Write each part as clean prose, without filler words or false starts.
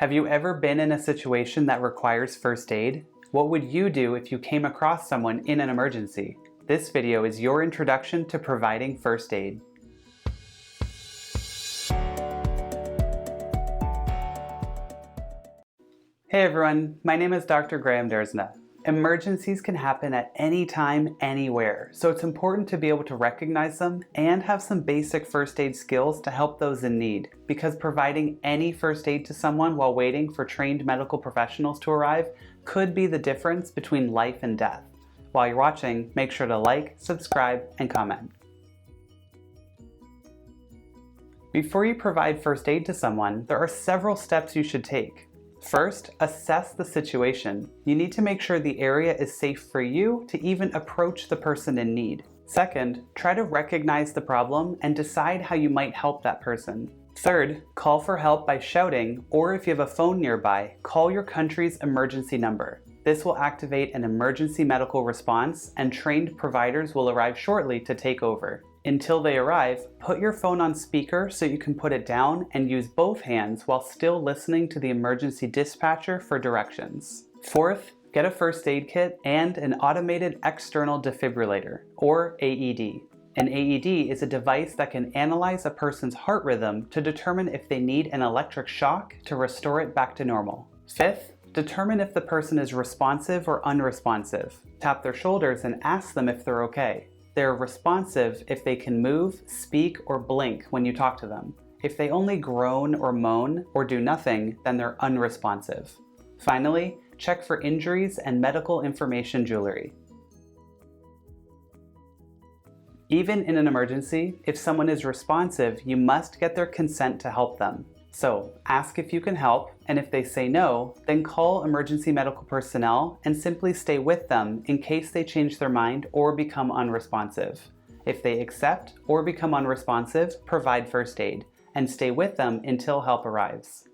Have you ever been in a situation that requires first aid? What would you do if you came across someone in an emergency? This video is your introduction to providing first aid. Hey everyone, my name is Dr. Dersnah. Emergencies can happen at any time, anywhere, so it's important to be able to recognize them and have some basic first aid skills to help those in need, because providing any first aid to someone while waiting for trained medical professionals to arrive could be the difference between life and death. While you're watching, make sure to like, subscribe, and comment. Before you provide first aid to someone, there are several steps you should take. First, assess the situation. You need to make sure the area is safe for you to even approach the person in need. Second, try to recognize the problem and decide how you might help that person. Third, call for help by shouting, or if you have a phone nearby, call your country's emergency number. This will activate an emergency medical response, and trained providers will arrive shortly to take over. Until they arrive, put your phone on speaker so you can put it down and use both hands while still listening to the emergency dispatcher for directions. Fourth, get a first aid kit and an automated external defibrillator, or AED. An AED is a device that can analyze a person's heart rhythm to determine if they need an electric shock to restore it back to normal. Fifth, determine if the person is responsive or unresponsive. Tap their shoulders and ask them if they're okay. They're responsive if they can move, speak, or blink when you talk to them. If they only groan or moan or do nothing, then they're unresponsive. Finally, check for injuries and medical information jewelry. Even in an emergency, if someone is responsive, you must get their consent to help them. So, ask if you can help, and if they say no, then call emergency medical personnel and simply stay with them in case they change their mind or become unresponsive. If they accept or become unresponsive, provide first aid, and stay with them until help arrives.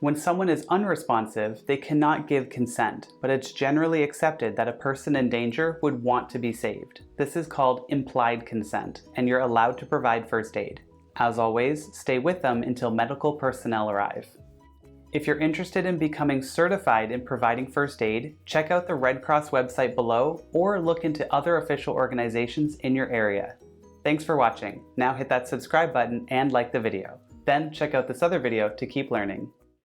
When someone is unresponsive, they cannot give consent, but it's generally accepted that a person in danger would want to be saved. This is called implied consent, and you're allowed to provide first aid. As always, stay with them until medical personnel arrive. If you're interested in becoming certified in providing first aid, check out the Red Cross website below or look into other official organizations in your area. Thanks for watching. Now hit that subscribe button and like the video. Then check out this other video to keep learning.